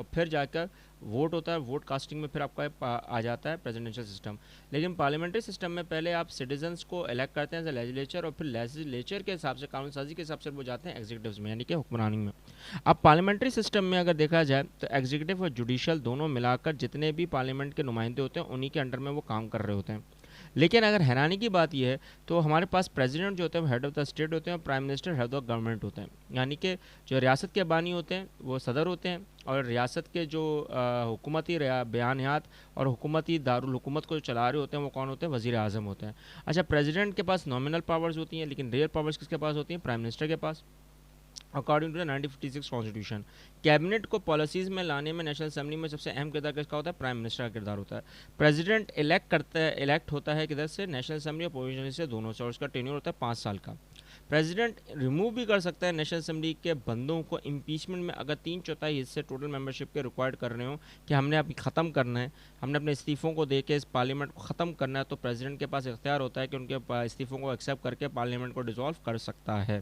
اور پھر جا کر ووٹ ہوتا ہے. ووٹ کاسٹنگ میں پھر آپ کا آ جاتا ہے پریزیڈنشیل سسٹم. لیکن پارلیمنٹری سسٹم میں پہلے آپ سٹیزنس کو الیکٹ کرتے ہیں ایز اے لیجسلیچر, اور پھر لیجسلیچر کے حساب سے, قانون سازی کے حساب سے وہ جاتے ہیں ایگزیکٹوز میں, یعنی کہ حکمرانی میں. اب پارلیمنٹری سسٹم میں اگر دیکھا جائے تو ایگزیکٹو اور جوڈیشل دونوں ملا کر جتنے بھی پارلیمنٹ کے نمائندے ہوتے ہیں انہی کے انڈر میں وہ کام کر رہے ہوتے ہیں. لیکن اگر حیرانی کی بات یہ ہے تو ہمارے پاس پریزیڈنٹ جو ہوتے ہیں وہ ہیڈ آف دا اسٹیٹ ہوتے ہیں, اور prime minister head of government ہوتے ہیں. یعنی کہ جو ریاست کے بانی ہوتے ہیں وہ صدر ہوتے ہیں, اور ریاست کے جو حکومتی بیانیات اور حکومتی دارالحکومت کو جو چلا رہے ہوتے ہیں وہ کون ہوتے ہیں؟ وزیر اعظم ہوتے ہیں. اچھا, پریزیڈنٹ کے پاس نامنل پاورز ہوتی ہیں, لیکن ریئل پاورز کس کے پاس ہوتی ہیں؟ پرائم منسٹر کے پاس, according to the 1956 constitution. Cabinet کو پالیسیز میں لانے میں نیشنل اسمبلی میں سب سے اہم کردار کس کا ہوتا ہے؟ پرائم منسٹر کا کردار ہوتا ہے. پریزیڈنٹ الیکٹ ہوتا ہے کدھر سے؟ نیشنل اسمبلی اور پروویژنل سے, دونوں سے, اور اس کا ٹینیور ہوتا ہے 5 سال کا. پریزیڈنٹ ریموو بھی کر سکتا ہے نیشنل اسمبلی کے بندوں کو امپیچمنٹ میں اگر 3/4 حصے ٹوٹل ممبرشپ کے ریکوائرڈ کر رہے ہوں کہ ہم نے ابھی ختم کرنا ہے, ہم نے اپنے استعفوں کو دے کے اس پارلیمنٹ کو ختم کرنا ہے, تو پریزیڈنٹ کے پاس اختیار ہوتا ہے کہ ان کے استعفوں کو ایکسیپٹ کر کے پارلیمنٹ کو ڈیزالو کر سکتا ہے.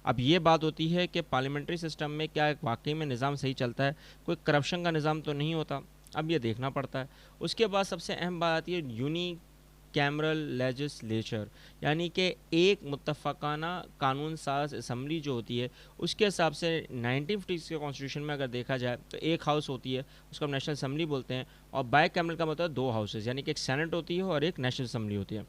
اب یہ بات ہوتی ہے کہ پارلیمنٹری سسٹم میں کیا واقعی میں نظام صحیح چلتا ہے؟ کوئی کرپشن کا نظام تو نہیں ہوتا؟ اب یہ دیکھنا پڑتا ہے. اس کے بعد سب سے اہم بات آتی ہے یونی کیمرل لیجسلیچر, یعنی کہ ایک متفقانہ قانون ساز اسمبلی جو ہوتی ہے اس کے حساب سے 1950 کے کانسٹیٹیوشن میں اگر دیکھا جائے تو ایک ہاؤس ہوتی ہے, اس کو ہم نیشنل اسمبلی بولتے ہیں, اور بائی کیمرل کا مطلب 2 ہاؤسز, یعنی کہ ایک سینٹ ہوتی ہے اور ایک نیشنل اسمبلی ہوتی ہے.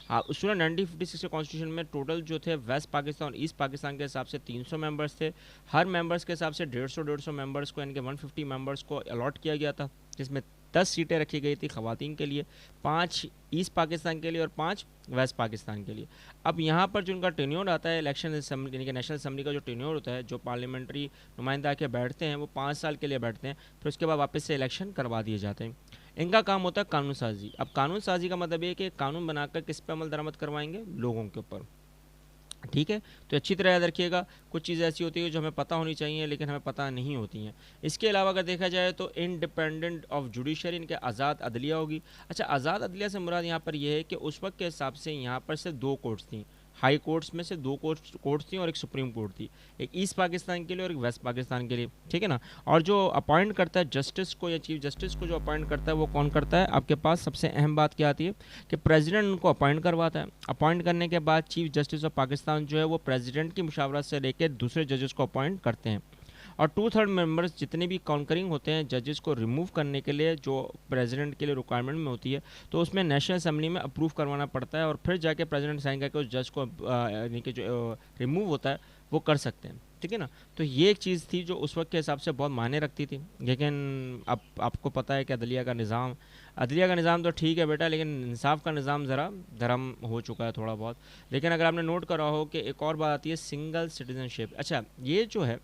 اس میں 1956 کے کانسٹیٹیوشن میں ٹوٹل جو تھے ویسٹ پاکستان اور ایسٹ پاکستان کے حساب سے 300 ممبرس تھے. ہر ممبرس کے حساب سے 150 ممبرس کو, یعنی کہ 150 ممبرس کو الاٹ کیا گیا تھا, جس میں 10 سیٹیں رکھی گئی تھی خواتین کے لیے, 5 ایسٹ پاکستان کے لیے اور 5 ویسٹ پاکستان کے لیے. اب یہاں پر جو ان کا ٹینیور آتا ہے الیکشن اسمبلی, یعنی کہ نیشنل اسمبلی کا جو ٹینیور ہوتا ہے, جو پارلیمنٹری نمائندہ آ کے بیٹھتے ہیں وہ 5 سال کے لیے بیٹھتے ہیں, پھر اس کے بعد واپس سے الیکشن کروا دیے جاتے ہیں. ان کا کام ہوتا ہے قانون سازی. اب قانون سازی کا مطلب یہ کہ قانون بنا کر کس پہ عمل درآمد کروائیں گے؟ لوگوں کے اوپر. ٹھیک ہے, تو اچھی طرح یاد رکھیے گا, کچھ چیزیں ایسی ہوتی ہیں جو ہمیں پتہ ہونی چاہیے لیکن ہمیں پتہ نہیں ہوتی ہیں. اس کے علاوہ اگر دیکھا جائے تو انڈیپینڈنٹ آف جوڈیشری, ان کے آزاد عدلیہ ہوگی. اچھا, آزاد عدلیہ سے مراد یہاں پر یہ ہے کہ اس وقت کے حساب سے یہاں پر صرف 2 کورٹس تھیں, ہائی کورٹس میں سے 2 کورٹس تھیں اور ایک سپریم کورٹ تھی, ایک ایسٹ پاکستان کے لیے اور ایک ویسٹ پاکستان کے لیے. ٹھیک ہے نا. اور جو اپوائنٹ کرتا ہے جسٹس کو یا چیف جسٹس کو جو اپوائنٹ کرتا ہے وہ کون کرتا ہے؟ آپ کے پاس سب سے اہم بات کیا آتی ہے کہ پریزیڈنٹ ان کو اپوائنٹ کرواتا ہے. اپوائنٹ کرنے کے بعد چیف جسٹس آف پاکستان جو ہے وہ پریزیڈنٹ کی مشاورت سے لے کے دوسرے ججز کو اپوائنٹ کرتے ہیں, اور 2/3 ممبرس جتنے بھی کانکرنگ ہوتے ہیں ججز کو ریموو کرنے کے لیے جو پریزیڈنٹ کے لیے ریکوائرمنٹ میں ہوتی ہے, تو اس میں نیشنل اسمبلی میں اپروو کروانا پڑتا ہے, اور پھر جا کے پریزیڈنٹ سائن کر کے اس جج کو یعنی کہ جو ریموو ہوتا ہے وہ کر سکتے ہیں. ٹھیک ہے نا. تو یہ ایک چیز تھی جو اس وقت کے حساب سے بہت معنی رکھتی تھی. لیکن اب آپ کو پتہ ہے کہ عدلیہ کا نظام تو ٹھیک ہے بیٹا, لیکن انصاف کا نظام ذرا دھرم ہو چکا ہے تھوڑا بہت. لیکن اگر آپ نے نوٹ کرا ہو کہ ایک اور بات آتی ہے سنگل سٹیزن شپ. اچھا, یہ جو ہے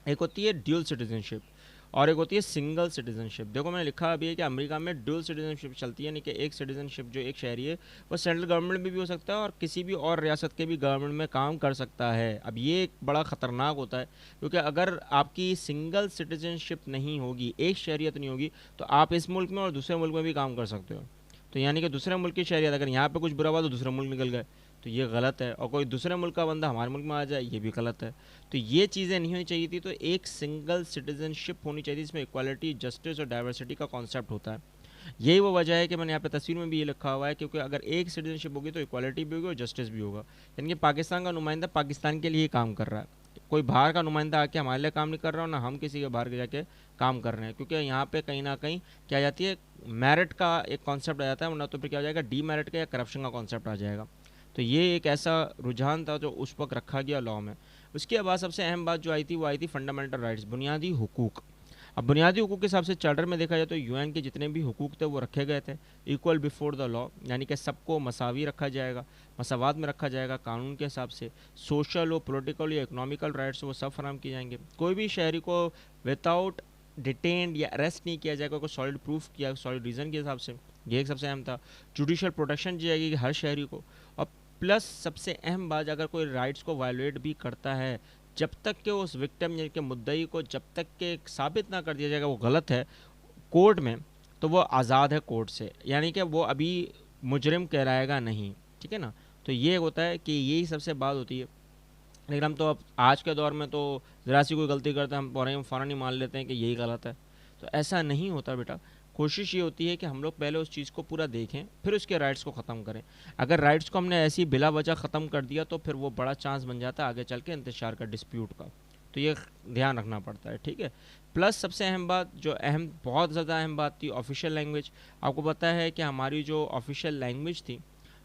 ایک ہوتی ہے ڈیول سٹیزن شپ اور ایک ہوتی ہے سنگل سٹیزن شپ. دیکھو میں نے لکھا ابھی ہے کہ امریکہ میں ڈیول سٹیزن شپ چلتی ہے, یعنی کہ ایک سٹیزن شپ جو ایک شہری ہے وہ سینٹرل گورنمنٹ میں بھی ہو سکتا ہے اور کسی بھی اور ریاست کے بھی گورنمنٹ میں کام کر سکتا ہے. اب یہ ایک بڑا خطرناک ہوتا ہے, کیونکہ اگر آپ کی سنگل سٹیزن شپ نہیں ہوگی, ایک شہریت نہیں ہوگی, تو آپ اس ملک میں اور دوسرے ملک میں بھی کام کر سکتے ہو. تو یعنی کہ دوسرے ملک کی شہریت, اگر یہاں پہ کچھ برا ہوا تو دوسرے ملک نکل گئے, تو یہ غلط ہے. اور کوئی دوسرے ملک کا بندہ ہمارے ملک میں آ جائے, یہ بھی غلط ہے. تو یہ چیزیں نہیں ہونی چاہیے تھی. تو ایک سنگل سٹیزن شپ ہونی چاہیے جس میں ایکوالٹی, جسٹس اور ڈائیورسٹی کا کانسیپٹ ہوتا ہے. یہی وہ وجہ ہے کہ میں نے یہاں پہ تصویر میں بھی یہ لکھا ہوا ہے, کیونکہ اگر ایک سٹیزن شپ ہوگی تو ایکوالٹی بھی ہوگی اور جسٹس بھی ہوگا. یعنی کہ پاکستان کا نمائندہ پاکستان کے لیے ہی کام کر رہا ہے, کوئی باہر کا نمائندہ آ کے ہمارے لیے کام نہیں کر رہا, نہ ہم کسی کے باہر جا کے کام کر رہے ہیں. کیونکہ یہاں پہ کہیں نہ کہیں کیا جاتی ہے, میرٹ کا ایک کانسیپٹ آ جاتا ہے, ورنہ تو پھر کیا ہو جائے گا, ڈی میرٹ کا یا کرپشن کا کانسیپٹ آ جائے گا. تو یہ ایک ایسا رجحان تھا جو اس وقت رکھا گیا لاء میں. اس کے بعد سب سے اہم بات جو آئی تھی وہ آئی تھی فنڈامنٹل رائٹس, بنیادی حقوق. اب بنیادی حقوق کے حساب سے چارٹر میں دیکھا جائے تو یو این کے جتنے بھی حقوق تھے وہ رکھے گئے تھے ایکول بیفور دا لاء, یعنی کہ سب کو مساوی رکھا جائے گا, مساوات میں رکھا جائے گا قانون کے حساب سے. سوشل ہو, پولیٹیکل یا اکنامیکل رائٹس وہ سب فراہم کیے جائیں گے. کوئی بھی شہری کو وداؤٹ ڈیٹینڈ یا اریسٹ نہیں کیا جائے گا, کوئی سالڈ پروف کیا, سالڈ ریزن کے حساب سے. یہ ایک سب سے اہم تھا. جوڈیشل پروٹیکشن دی جائے گی ہر شہری کو. اور پلس سب سے اہم بات, اگر کوئی رائٹس کو وائلیٹ بھی کرتا ہے, جب تک کہ اس وکٹم یعنی کہ مدعی کو جب تک کہ ثابت نہ کر دیا جائے گا وہ غلط ہے کورٹ میں, تو وہ آزاد ہے کورٹ سے, یعنی کہ وہ ابھی مجرم کہلائے گا نہیں. ٹھیک ہے نا. تو یہ ہوتا ہے کہ یہی سب سے بات ہوتی ہے لیکن ہم تو اب آج کے دور میں تو ذرا سی کوئی غلطی کرتے ہیں ہم فوراً ہی مان لیتے ہیں کہ یہی غلط ہے. تو ایسا نہیں ہوتا بیٹا. کوشش یہ ہوتی ہے کہ ہم لوگ پہلے اس چیز کو پورا دیکھیں پھر اس کے رائٹس کو ختم کریں. اگر رائٹس کو ہم نے ایسی بلا وجہ ختم کر دیا تو پھر وہ بڑا چانس بن جاتا ہے آگے چل کے انتشار کا، ڈسپیوٹ کا. تو یہ دھیان رکھنا پڑتا ہے، ٹھیک ہے. پلس سب سے اہم بات جو بہت زیادہ اہم بات تھی، آفیشیل لینگویج. آپ کو پتہ ہے کہ ہماری جو آفیشیل لینگویج تھی،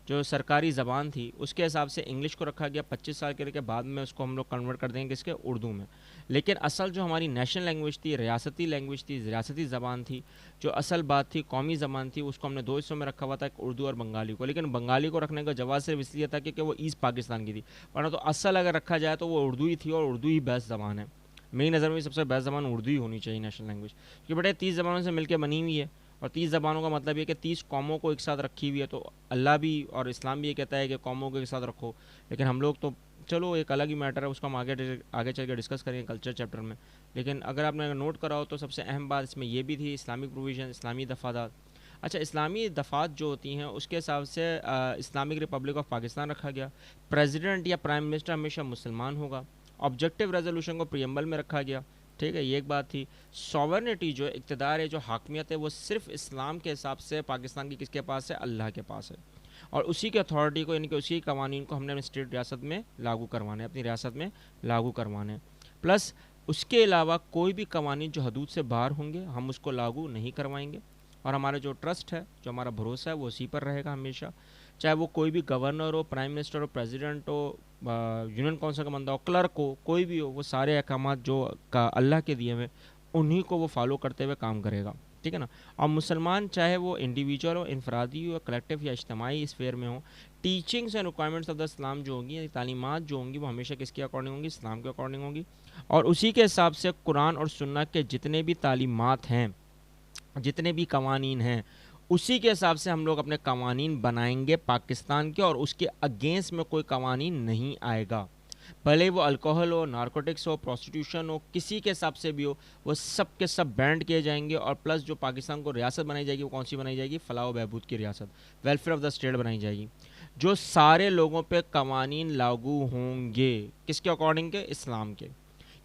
جو سرکاری زبان تھی، اس کے حساب سے انگلش کو رکھا گیا 25 سال کے بعد میں اس کو ہم لوگ کنورٹ کر دیں گے کس کے، اردو میں. لیکن اصل جو ہماری نیشنل لینگویج تھی، ریاستی لینگویج تھی، ریاستی زبان تھی، جو اصل بات تھی قومی زبان تھی، اس کو ہم نے 2 حصوں میں رکھا ہوا تھا، ایک اردو اور بنگالی کو. لیکن بنگالی کو رکھنے کا جواز صرف اس لیے تھا کہ وہ ایسٹ پاکستان کی تھی، ورنہ تو اصل اگر رکھا جائے تو وہ اردو ہی تھی، اور اردو ہی بیسٹ زبان ہے. میری نظر میں سب سے بیسٹ زبان اردو ہی ہونی چاہیے نیشنل لینگویج، کیونکہ بیٹے 30 زبانوں سے مل کے بنی ہوئی ہے. اور 30 زبانوں کا مطلب یہ کہ 30 قوموں کو ایک ساتھ رکھی ہوئی ہے. تو اللہ بھی اور اسلام بھی یہ کہتا ہے کہ قوموں کو ایک ساتھ رکھو. لیکن ہم لوگ تو چلو ایک الگ ہی میٹر ہے، اس کو ہم آگے چل کے ڈسکس کریں گے کلچر چیپٹر میں. لیکن اگر آپ نے نوٹ کرا ہو تو سب سے اہم بات اس میں یہ بھی تھی، اسلامک پروویژن، اسلامی دفعات. اچھا، اسلامی دفعات جو ہوتی ہیں اس کے حساب سے اسلامک ریپبلک آف پاکستان رکھا گیا. پریزیڈنٹ یا پرائم منسٹر ہمیشہ مسلمان ہوگا. آبجیکٹیو ریزولوشن کو پریمبل میں رکھا گیا، ٹھیک ہے. یہ ایک بات تھی. سوورنٹی جو اقتدار ہے، جو حاکمیت ہے، وہ صرف اسلام کے حساب سے پاکستان کی کس کے پاس ہے؟ اللہ کے پاس ہے. اور اسی کے اتھارٹی کو، یعنی کہ اسی قوانین کو ہم نے اپنی اسٹیٹ ریاست میں لاگو کروانے، اپنی ریاست میں لاگو کروانے. پلس اس کے علاوہ کوئی بھی قوانین جو حدود سے باہر ہوں گے ہم اس کو لاگو نہیں کروائیں گے. اور ہمارا جو ٹرسٹ ہے، جو ہمارا بھروسہ ہے، وہ اسی پر رہے گا ہمیشہ. چاہے وہ کوئی بھی گورنر ہو، پرائم منسٹر ہو، پریزیڈنٹ ہو، یونین کونسل کا بندہ ہو، کلرک ہو، کوئی بھی ہو، وہ سارے احکامات جو اللہ کے دیے ہوئے انہی کو وہ فالو کرتے ہوئے کام کرے گا، ٹھیک ہے نا. اور مسلمان چاہے وہ انڈیویجول ہو، انفرادی ہو، کلیکٹیو یا اجتماعی اسفیئر میں ہو، teachings and requirements of the Islam جو ہوں گی، یعنی تعلیمات جو ہوں گی، وہ ہمیشہ کس کے اکارڈنگ ہوں گی؟ اسلام کے اکارڈنگ ہوں گی. اور اسی کے حساب سے قرآن اور سنت کے جتنے بھی تعلیمات ہیں، جتنے بھی قوانین ہیں، اسی کے حساب سے ہم لوگ اپنے قوانین بنائیں گے پاکستان کے. اور اس کے اگینسٹ میں کوئی قوانین نہیں آئے گا، بھلے وہ الکوہل ہو، نارکوٹکس ہو، پروسٹیٹیوشن ہو، کسی کے حساب سے بھی ہو، وہ سب کے سب بینڈ کیے جائیں گے. اور پلس جو پاکستان کو ریاست بنائی جائے گی وہ کون سی بنائی جائے گی؟ فلاح و بہبود کی ریاست، ویلفیئر آف دا اسٹیٹ بنائی جائے گی، جو سارے لوگوں پہ قوانین لاگو ہوں گے کس کے اکارڈنگ کے؟ اسلام کے.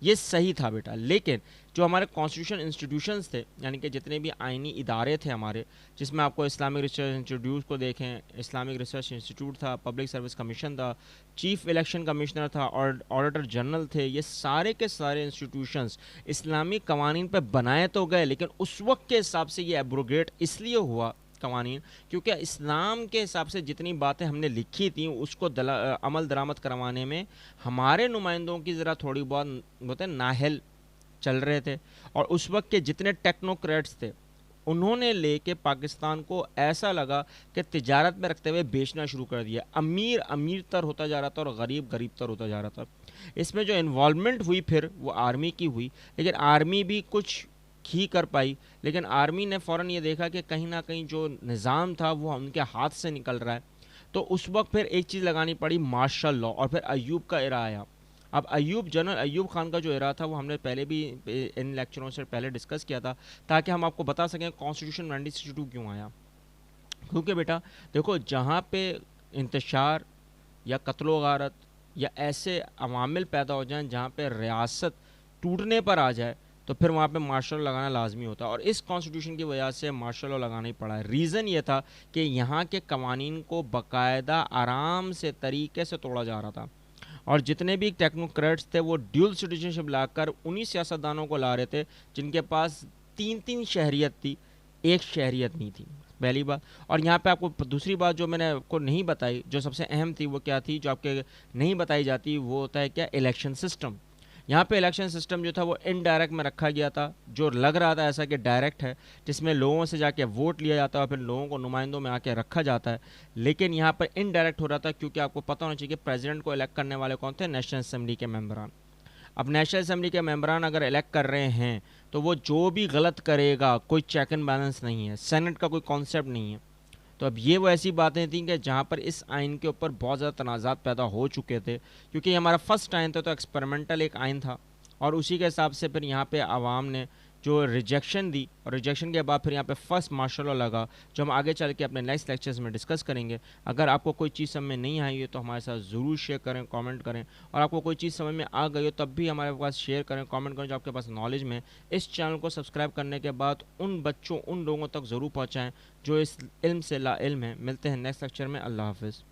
یہ صحیح تھا بیٹا. لیکن جو ہمارے کانسٹیٹیوشن انسٹیٹیوشنز تھے، یعنی کہ جتنے بھی آئینی ادارے تھے ہمارے، جس میں آپ کو اسلامک ریسرچ انسٹیٹیوٹ کو دیکھیں، اسلامک ریسرچ انسٹیٹیوٹ تھا، پبلک سروس کمیشن تھا، چیف الیکشن کمشنر تھا، اور آڈیٹر جنرل تھے، یہ سارے کے سارے انسٹیٹیوشنز اسلامی قوانین پہ بنائے تو گئے، لیکن اس وقت کے حساب سے یہ ایبروگیٹ اس لیے ہوا قوانین کیونکہ اسلام کے حساب سے جتنی باتیں ہم نے لکھی تھیں اس کو عمل درآمد کروانے میں ہمارے نمائندوں کی ذرا تھوڑی بہت ہوتے نااہل چل رہے تھے. اور اس وقت کے جتنے ٹیکنوکریٹس تھے انہوں نے لے کے پاکستان کو ایسا لگا کہ تجارت میں رکھتے ہوئے بیچنا شروع کر دیا. امیر امیر تر ہوتا جا رہا تھا اور غریب غریب تر ہوتا جا رہا تھا. اس میں جو انوالومنٹ ہوئی پھر وہ آرمی کی ہوئی، لیکن آرمی بھی کچھ ہی کر پائی. لیکن آرمی نے فوراً یہ دیکھا کہ کہیں نہ کہیں جو نظام تھا وہ ان کے ہاتھ سے نکل رہا ہے. تو اس وقت پھر ایک چیز لگانی پڑی، مارشل لاء. اور پھر ایوب کا ایرا آیا. اب جنرل ایوب خان کا جو ایرا تھا وہ ہم نے پہلے بھی ان لیکچروں سے پہلے ڈسکس کیا تھا تاکہ ہم آپ کو بتا سکیں کانسٹیٹیوشن 1962 کیوں آیا. کیونکہ بیٹا دیکھو، جہاں پہ انتشار یا قتل و غارت یا ایسے عوامل پیدا ہو جائیں جہاں پہ ریاست ٹوٹنے پر آ جائے تو پھر وہاں پہ مارشل لا لگانا لازمی ہوتا ہے. اور اس کانسٹیٹیوشن کی وجہ سے مارشل لا لگانا ہی پڑا ہے. ریزن یہ تھا کہ یہاں کے قوانین کو باقاعدہ آرام سے طریقے سے توڑا جا رہا تھا. اور جتنے بھی ٹیکنوکریٹس تھے وہ ڈیول سٹیزن شپ لا کر انہی سیاستدانوں کو لا رہے تھے جن کے پاس 3 شہریت تھی، ایک شہریت نہیں تھی، پہلی بات. اور یہاں پہ آپ کو دوسری بات جو میں نے آپ کو نہیں بتائی، جو سب سے اہم تھی، وہ کیا تھی جو آپ کے نہیں بتائی جاتی، وہ ہوتا ہے کیا؟ Election system. یہاں پہ الیکشن سسٹم جو تھا وہ انڈائریکٹ میں رکھا گیا تھا، جو لگ رہا تھا ایسا کہ ڈائریکٹ ہے، جس میں لوگوں سے جا کے ووٹ لیا جاتا ہے اور پھر لوگوں کو نمائندوں میں آ کے رکھا جاتا ہے. لیکن یہاں پر انڈائریکٹ ہو رہا تھا کیونکہ آپ کو پتہ ہونا چاہیے کہ پریزیڈنٹ کو الیکٹ کرنے والے کون تھے؟ نیشنل اسمبلی کے ممبران. اب نیشنل اسمبلی کے ممبران اگر الیکٹ کر رہے ہیں تو وہ جو بھی غلط کرے گا کوئی چیک اینڈ بیلنس نہیں ہے، سینٹ کا کوئی کانسیپٹ نہیں ہے. تو اب یہ وہ ایسی باتیں تھیں کہ جہاں پر اس آئین کے اوپر بہت زیادہ تنازعات پیدا ہو چکے تھے کیونکہ یہ ہمارا فرسٹ آئین تھا، تو ایکسپیریمنٹل ایک آئین تھا. اور اسی کے حساب سے پھر یہاں پہ عوام نے جو ریجیکشن دی اور ریجیکشن کے بعد پھر یہاں پہ فرسٹ ماشاء اللہ لگا، جو ہم آگے چل کے اپنے نیکسٹ لیکچرز میں ڈسکس کریں گے۔ اگر آپ کو کوئی چیز سمجھ میں نہیں آئی ہے تو ہمارے ساتھ ضرور شیئر کریں، کامنٹ کریں، اور آپ کو کوئی چیز سمجھ میں آ گئی ہو تب بھی ہمارے پاس شیئر کریں، کامنٹ کریں جو آپ کے پاس نالج میں۔ اس چینل کو سبسکرائب کرنے کے بعد ان بچوں، ان لوگوں تک ضرور پہنچائیں جو اس علم سے لا علم ہیں۔ ملتے ہیں نیکسٹ لیکچر میں، اللہ حافظ۔